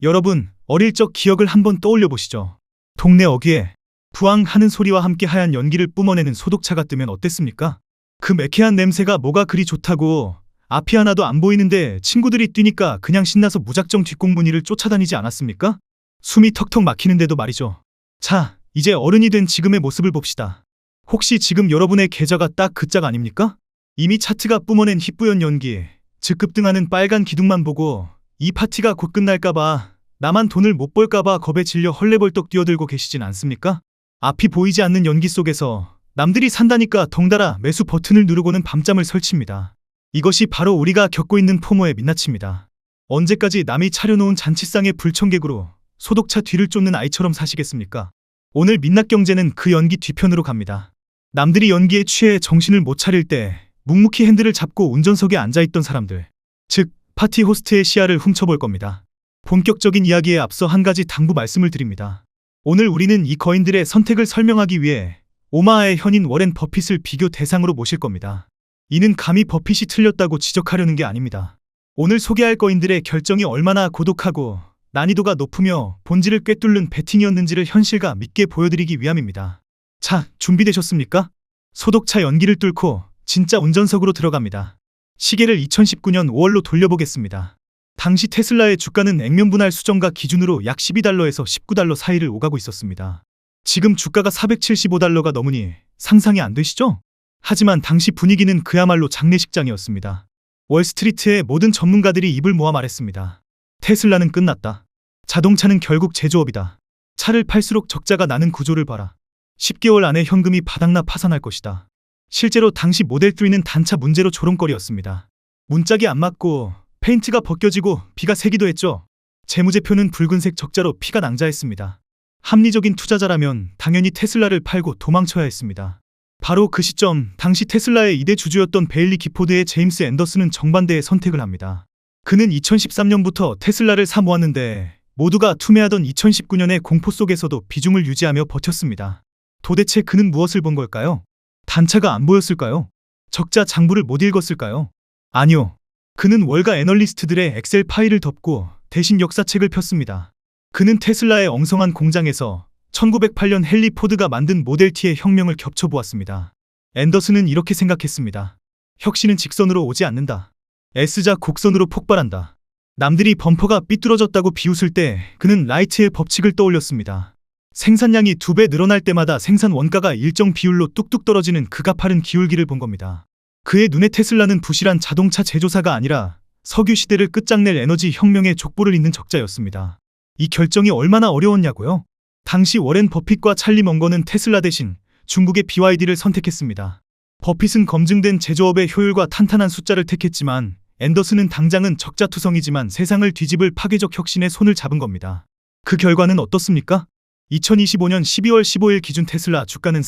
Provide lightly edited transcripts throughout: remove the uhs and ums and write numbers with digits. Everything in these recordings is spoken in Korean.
여러분, 어릴 적 기억을 한번 떠올려 보시죠. 동네 어귀에 부앙 하는 소리와 함께 하얀 연기를 뿜어내는 소독차가 뜨면 어땠습니까? 그 매캐한 냄새가 뭐가 그리 좋다고 앞이 하나도 안 보이는데 친구들이 뛰니까 그냥 신나서 무작정 뒷공무니를 쫓아다니지 않았습니까? 숨이 턱턱 막히는데도 말이죠. 자, 이제 어른이 된 지금의 모습을 봅시다. 혹시 지금 여러분의 계좌가 딱 그 짝 아닙니까? 이미 차트가 뿜어낸 희뿌연 연기, 즉 급등하는 빨간 기둥만 보고 이 파티가 곧 끝날까봐, 나만 돈을 못 벌까봐 겁에 질려 헐레벌떡 뛰어들고 계시진 않습니까? 앞이 보이지 않는 연기 속에서 남들이 산다니까 덩달아 매수 버튼을 누르고는 밤잠을 설칩니다. 이것이 바로 우리가 겪고 있는 포모의 민낯입니다. 언제까지 남이 차려놓은 잔치상의 불청객으로 소독차 뒤를 쫓는 아이처럼 사시겠습니까? 오늘 민낯경제는 그 연기 뒤편으로 갑니다. 남들이 연기에 취해 정신을 못 차릴 때 묵묵히 핸들을 잡고 운전석에 앉아있던 사람들, 즉 파티 호스트의 시야를 훔쳐볼 겁니다. 본격적인 이야기에 앞서 한 가지 당부 말씀을 드립니다. 오늘 우리는 이 거인들의 선택을 설명하기 위해 오마하의 현인 워렌 버핏을 비교 대상으로 모실 겁니다. 이는 감히 버핏이 틀렸다고 지적하려는 게 아닙니다. 오늘 소개할 거인들의 결정이 얼마나 고독하고 난이도가 높으며 본질을 꿰뚫는 배팅이었는지를 현실과 믿게 보여드리기 위함입니다. 자, 준비되셨습니까? 소독차 연기를 뚫고 진짜 운전석으로 들어갑니다. 시계를 2019년 5월로 돌려보겠습니다. 당시 테슬라의 주가는 액면 분할 수정가 기준으로 약 12달러에서 19달러 사이를 오가고 있었습니다. 지금 주가가 475달러가 넘으니 상상이 안 되시죠? 하지만 당시 분위기는 그야말로 장례식장이었습니다. 월스트리트의 모든 전문가들이 입을 모아 말했습니다. 테슬라는 끝났다. 자동차는 결국 제조업이다. 차를 팔수록 적자가 나는 구조를 봐라. 10개월 안에 현금이 바닥나 파산할 것이다. 실제로 당시 모델 3는 단차 문제로 조롱거리였습니다. 문짝이 안 맞고 페인트가 벗겨지고 비가 새기도 했죠. 재무제표는 붉은색 적자로 피가 낭자했습니다. 합리적인 투자자라면 당연히 테슬라를 팔고 도망쳐야 했습니다. 바로 그 시점 당시 테슬라의 2대 주주였던 베일리 기포드의 제임스 앤더슨은 정반대의 선택을 합니다. 그는 2013년부터 테슬라를 사모았는데 모두가 투매하던 2019년의 공포 속에서도 비중을 유지하며 버텼습니다. 도대체 그는 무엇을 본 걸까요? 단차가 안 보였을까요? 적자 장부를 못 읽었을까요? 아니요. 그는 월가 애널리스트들의 엑셀 파일을 덮고 대신 역사책을 폈습니다. 그는 테슬라의 엉성한 공장에서 1908년 헨리 포드가 만든 모델 T의 혁명을 겹쳐보았습니다. 앤더슨은 이렇게 생각했습니다. 혁신은 직선으로 오지 않는다. S자 곡선으로 폭발한다. 남들이 범퍼가 삐뚤어졌다고 비웃을 때 그는 라이트의 법칙을 떠올렸습니다. 생산량이 2배 늘어날 때마다 생산 원가가 일정 비율로 뚝뚝 떨어지는 그 가파른 기울기를 본 겁니다. 그의 눈에 테슬라는 부실한 자동차 제조사가 아니라 석유 시대를 끝장낼 에너지 혁명의 족보를 잇는 적자였습니다. 이 결정이 얼마나 어려웠냐고요? 당시 워렌 버핏과 찰리 멍거는 테슬라 대신 중국의 BYD를 선택했습니다. 버핏은 검증된 제조업의 효율과 탄탄한 숫자를 택했지만 앤더슨은 당장은 적자투성이지만 세상을 뒤집을 파괴적 혁신에 손을 잡은 겁니다. 그 결과는 어떻습니까? 2025년 12월 15일 기준 테슬라 주가는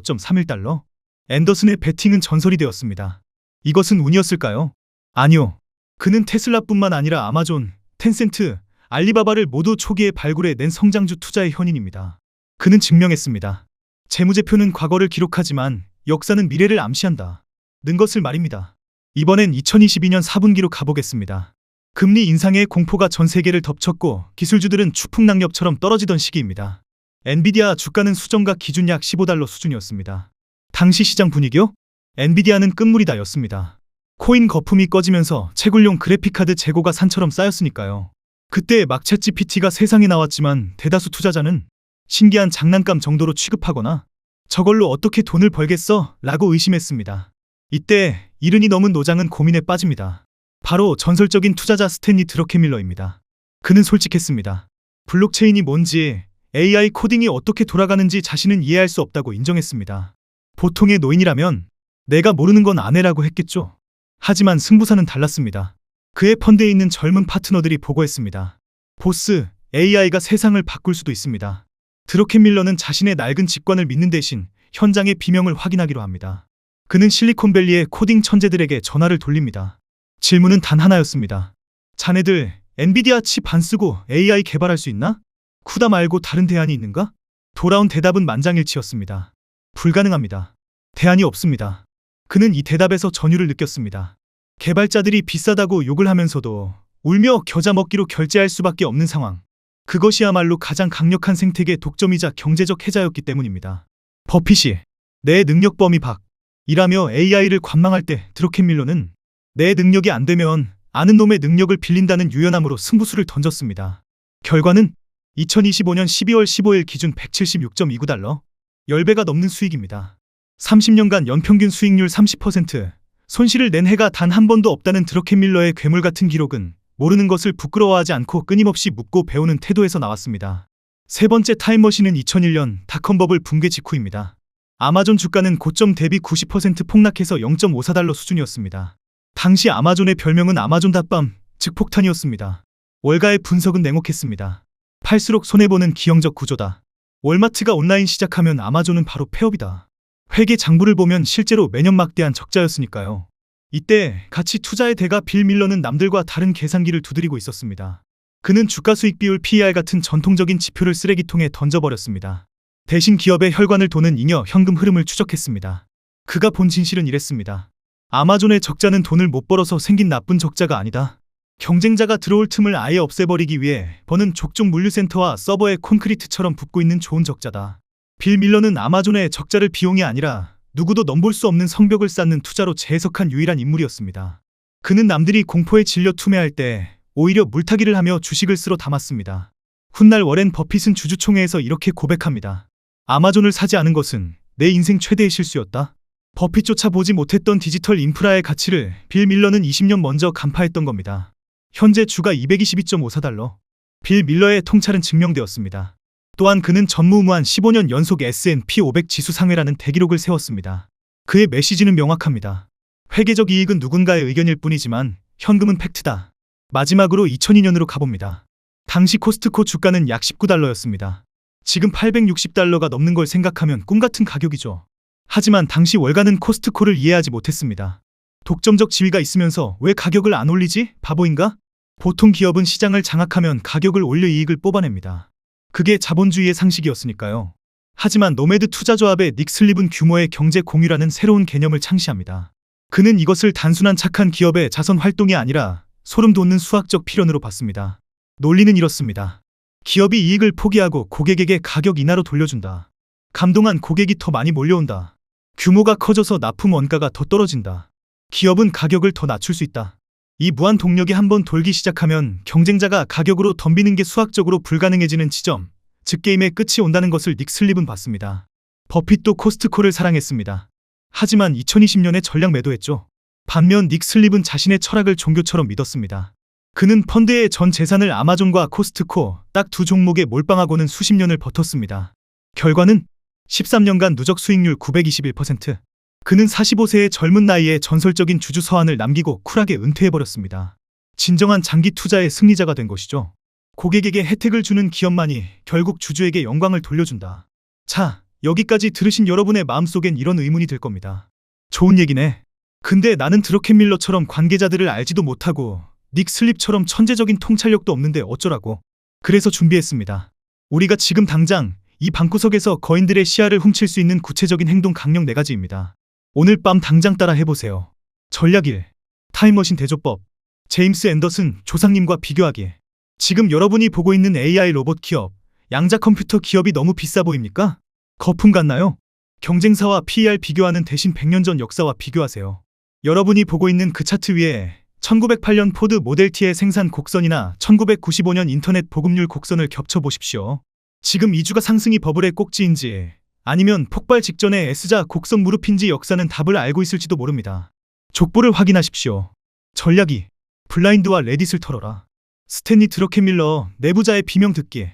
475.31달러. 앤더슨의 배팅은 전설이 되었습니다. 이것은 운이었을까요? 아니요. 그는 테슬라뿐만 아니라 아마존, 텐센트, 알리바바를 모두 초기에 발굴해낸 성장주 투자의 현인입니다. 그는 증명했습니다. 재무제표는 과거를 기록하지만 역사는 미래를 암시한다. 는 것을 말입니다. 이번엔 2022년 4분기로 가보겠습니다. 금리 인상의 공포가 전 세계를 덮쳤고 기술주들은 추풍낙엽처럼 떨어지던 시기입니다. 엔비디아 주가는 수정가 기준 약 15달러 수준이었습니다. 당시 시장 분위기요? 엔비디아는 끝물이다였습니다. 코인 거품이 꺼지면서 채굴용 그래픽카드 재고가 산처럼 쌓였으니까요. 그때 막 챗GPT가 세상에 나왔지만 대다수 투자자는 신기한 장난감 정도로 취급하거나 저걸로 어떻게 돈을 벌겠어? 라고 의심했습니다. 이때 이른이 넘은 노장은 고민에 빠집니다. 바로 전설적인 투자자 스탠리 드러케밀러입니다. 그는 솔직했습니다. 블록체인이 뭔지, AI 코딩이 어떻게 돌아가는지 자신은 이해할 수 없다고 인정했습니다. 보통의 노인이라면 내가 모르는 건 안 해라고 했겠죠. 하지만 승부사는 달랐습니다. 그의 펀드에 있는 젊은 파트너들이 보고했습니다. 보스, AI가 세상을 바꿀 수도 있습니다. 드러케밀러는 자신의 낡은 직관을 믿는 대신 현장의 비명을 확인하기로 합니다. 그는 실리콘밸리의 코딩 천재들에게 전화를 돌립니다. 질문은 단 하나였습니다. 자네들 엔비디아 칩 안 쓰고 AI 개발할 수 있나? 쿠다 말고 다른 대안이 있는가? 돌아온 대답은 만장일치였습니다. 불가능합니다. 대안이 없습니다. 그는 이 대답에서 전율을 느꼈습니다. 개발자들이 비싸다고 욕을 하면서도 울며 겨자 먹기로 결제할 수밖에 없는 상황. 그것이야말로 가장 강력한 생태계 독점이자 경제적 해자였기 때문입니다. 버핏이 내 능력 범위 밖이라며 AI를 관망할 때 드로켄밀러는 내 능력이 안 되면 아는 놈의 능력을 빌린다는 유연함으로 승부수를 던졌습니다. 결과는 2025년 12월 15일 기준 176.29달러, 10배가 넘는 수익입니다. 30년간 연평균 수익률 30%, 손실을 낸 해가 단 한 번도 없다는 드로켄밀러의 괴물 같은 기록은 모르는 것을 부끄러워하지 않고 끊임없이 묻고 배우는 태도에서 나왔습니다. 세 번째 타임머신은 2001년 닷컴버블 붕괴 직후입니다. 아마존 주가는 고점 대비 90% 폭락해서 0.54달러 수준이었습니다. 당시 아마존의 별명은 아마존닷밤, 즉 폭탄이었습니다. 월가의 분석은 냉혹했습니다. 팔수록 손해보는 기형적 구조다. 월마트가 온라인 시작하면 아마존은 바로 폐업이다. 회계 장부를 보면 실제로 매년 막대한 적자였으니까요. 이때 가치 투자의 대가 빌 밀러는 남들과 다른 계산기를 두드리고 있었습니다. 그는 주가 수익 비율 PER 같은 전통적인 지표를 쓰레기통에 던져버렸습니다. 대신 기업의 혈관을 도는 잉여 현금 흐름을 추적했습니다. 그가 본 진실은 이랬습니다. 아마존의 적자는 돈을 못 벌어서 생긴 나쁜 적자가 아니다. 경쟁자가 들어올 틈을 아예 없애버리기 위해 버는 족족 물류센터와 서버에 콘크리트처럼 붙고 있는 좋은 적자다. 빌 밀러는 아마존의 적자를 비용이 아니라 누구도 넘볼 수 없는 성벽을 쌓는 투자로 재해석한 유일한 인물이었습니다. 그는 남들이 공포에 질려 투매할 때 오히려 물타기를 하며 주식을 쓸어 담았습니다. 훗날 워렌 버핏은 주주총회에서 이렇게 고백합니다. 아마존을 사지 않은 것은 내 인생 최대의 실수였다. 버핏조차 보지 못했던 디지털 인프라의 가치를 빌 밀러는 20년 먼저 간파했던 겁니다. 현재 주가 222.54달러. 빌 밀러의 통찰은 증명되었습니다. 또한 그는 전무후무한 15년 연속 S&P 500 지수 상회라는 대기록을 세웠습니다. 그의 메시지는 명확합니다. 회계적 이익은 누군가의 의견일 뿐이지만 현금은 팩트다. 마지막으로 2002년으로 가봅니다. 당시 코스트코 주가는 약 19달러였습니다. 지금 860달러가 넘는 걸 생각하면 꿈같은 가격이죠. 하지만 당시 월가는 코스트코를 이해하지 못했습니다. 독점적 지위가 있으면서 왜 가격을 안 올리지? 바보인가? 보통 기업은 시장을 장악하면 가격을 올려 이익을 뽑아냅니다. 그게 자본주의의 상식이었으니까요. 하지만 노매드 투자조합의 닉 슬립은 규모의 경제 공유라는 새로운 개념을 창시합니다. 그는 이것을 단순한 착한 기업의 자선 활동이 아니라 소름 돋는 수학적 필연으로 봤습니다. 논리는 이렇습니다. 기업이 이익을 포기하고 고객에게 가격 인하로 돌려준다. 감동한 고객이 더 많이 몰려온다. 규모가 커져서 납품 원가가 더 떨어진다. 기업은 가격을 더 낮출 수 있다. 이 무한 동력이 한번 돌기 시작하면 경쟁자가 가격으로 덤비는 게 수학적으로 불가능해지는 지점, 즉 게임의 끝이 온다는 것을 닉 슬립은 봤습니다. 버핏도 코스트코를 사랑했습니다. 하지만 2020년에 전략 매도했죠. 반면 닉 슬립은 자신의 철학을 종교처럼 믿었습니다. 그는 펀드의 전 재산을 아마존과 코스트코 딱 두 종목에 몰빵하고는 수십 년을 버텼습니다. 결과는 13년간 누적 수익률 921%. 그는 45세의 젊은 나이에 전설적인 주주 서한을 남기고 쿨하게 은퇴해버렸습니다. 진정한 장기 투자의 승리자가 된 것이죠. 고객에게 혜택을 주는 기업만이 결국 주주에게 영광을 돌려준다. 자, 여기까지 들으신 여러분의 마음속엔 이런 의문이 들 겁니다. 좋은 얘기네. 근데 나는 드로켄밀러처럼 관계자들을 알지도 못하고 닉 슬립처럼 천재적인 통찰력도 없는데 어쩌라고. 그래서 준비했습니다. 우리가 지금 당장 이 방구석에서 거인들의 시야를 훔칠 수 있는 구체적인 행동 강령 4가지입니다. 오늘 밤 당장 따라 해보세요. 전략 1. 타임머신 대조법. 제임스 앤더슨 조상님과 비교하기. 지금 여러분이 보고 있는 AI 로봇 기업, 양자 컴퓨터 기업이 너무 비싸 보입니까? 거품 같나요? 경쟁사와 PER 비교하는 대신 100년 전 역사와 비교하세요. 여러분이 보고 있는 그 차트 위에 1908년 포드 모델 T의 생산 곡선이나 1995년 인터넷 보급률 곡선을 겹쳐보십시오. 지금 이 주가 상승이 버블의 꼭지인지 아니면 폭발 직전의 S자 곡선 무릎인지 역사는 답을 알고 있을지도 모릅니다. 족보를 확인하십시오. 전략 2. 블라인드와 레딧을 털어라. 스탠리 드로켄밀러 내부자의 비명 듣기.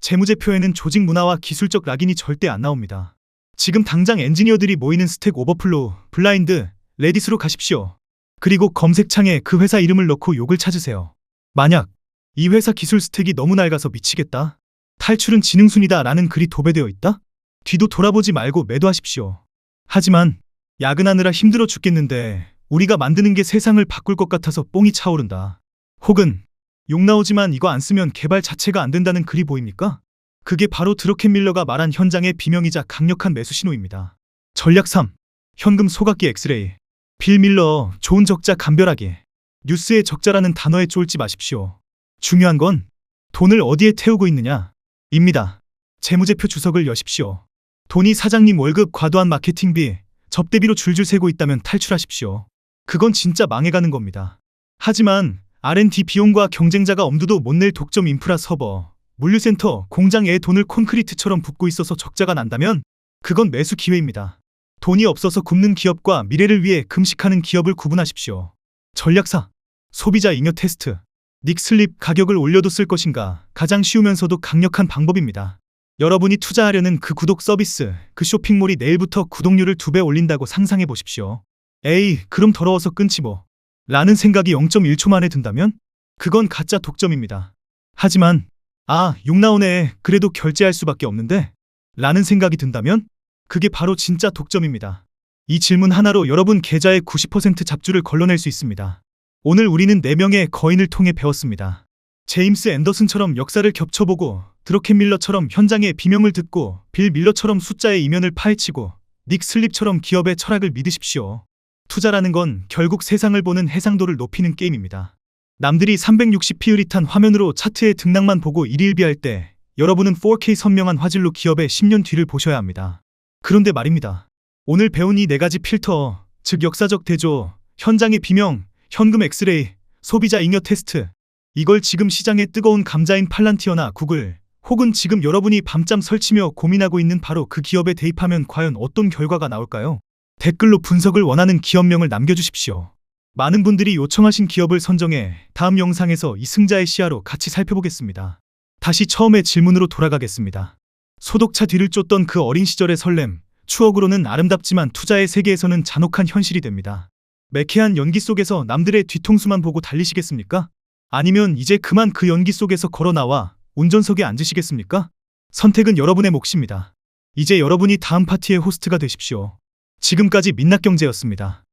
재무제표에는 조직 문화와 기술적 락인이 절대 안 나옵니다. 지금 당장 엔지니어들이 모이는 스택 오버플로우, 블라인드, 레딧으로 가십시오. 그리고 검색창에 그 회사 이름을 넣고 욕을 찾으세요. 만약 이 회사 기술 스택이 너무 낡아서 미치겠다. 탈출은 지능순이다 라는 글이 도배되어 있다? 뒤도 돌아보지 말고 매도하십시오. 하지만 야근하느라 힘들어 죽겠는데 우리가 만드는 게 세상을 바꿀 것 같아서 뽕이 차오른다. 혹은 욕 나오지만 이거 안 쓰면 개발 자체가 안 된다는 글이 보입니까? 그게 바로 드로켄밀러가 말한 현장의 비명이자 강력한 매수 신호입니다. 전략 3. 현금 소각기 엑스레이. 빌 밀러 좋은 적자 감별하기. 뉴스에 적자라는 단어에 쫄지 마십시오. 중요한 건 돈을 어디에 태우고 있느냐 입니다. 재무제표 주석을 여십시오. 돈이 사장님 월급, 과도한 마케팅비, 접대비로 줄줄 새고 있다면 탈출하십시오. 그건 진짜 망해가는 겁니다. 하지만 R&D 비용과 경쟁자가 엄두도 못 낼 독점 인프라, 서버, 물류센터, 공장에 돈을 콘크리트처럼 붓고 있어서 적자가 난다면 그건 매수 기회입니다. 돈이 없어서 굶는 기업과 미래를 위해 금식하는 기업을 구분하십시오. 전략사, 소비자 잉여 테스트, 닉슬립 가격을 올려도 쓸 것인가, 가장 쉬우면서도 강력한 방법입니다. 여러분이 투자하려는 그 구독 서비스, 그 쇼핑몰이 내일부터 구독료를 2배 올린다고 상상해 보십시오. 에이, 그럼 더러워서 끊지 뭐. 라는 생각이 0.1초 만에 든다면 그건 가짜 독점입니다. 하지만 욕 나오네, 그래도 결제할 수밖에 없는데 라는 생각이 든다면 그게 바로 진짜 독점입니다. 이 질문 하나로 여러분 계좌의 90% 잡주를 걸러낼 수 있습니다. 오늘 우리는 4명의 거인을 통해 배웠습니다. 제임스 앤더슨처럼 역사를 겹쳐보고, 드러켄 밀러처럼 현장의 비명을 듣고, 빌 밀러처럼 숫자의 이면을 파헤치고, 닉 슬립처럼 기업의 철학을 믿으십시오. 투자라는 건 결국 세상을 보는 해상도를 높이는 게임입니다. 남들이 360p의 화면으로 차트의 등락만 보고 일일비할 때 여러분은 4K 선명한 화질로 기업의 10년 뒤를 보셔야 합니다. 그런데 말입니다. 오늘 배운 이 4가지 필터, 즉 역사적 대조, 현장의 비명, 현금 엑스레이, 소비자 잉여 테스트, 이걸 지금 시장의 뜨거운 감자인 팔란티어나 구글, 혹은 지금 여러분이 밤잠 설치며 고민하고 있는 바로 그 기업에 대입하면 과연 어떤 결과가 나올까요? 댓글로 분석을 원하는 기업명을 남겨주십시오. 많은 분들이 요청하신 기업을 선정해 다음 영상에서 이 승자의 시야로 같이 살펴보겠습니다. 다시 처음의 질문으로 돌아가겠습니다. 소독차 뒤를 쫓던 그 어린 시절의 설렘, 추억으로는 아름답지만 투자의 세계에서는 잔혹한 현실이 됩니다. 매캐한 연기 속에서 남들의 뒤통수만 보고 달리시겠습니까? 아니면 이제 그만 그 연기 속에서 걸어 나와 운전석에 앉으시겠습니까? 선택은 여러분의 몫입니다. 이제 여러분이 다음 파티의 호스트가 되십시오. 지금까지 민낯경제였습니다.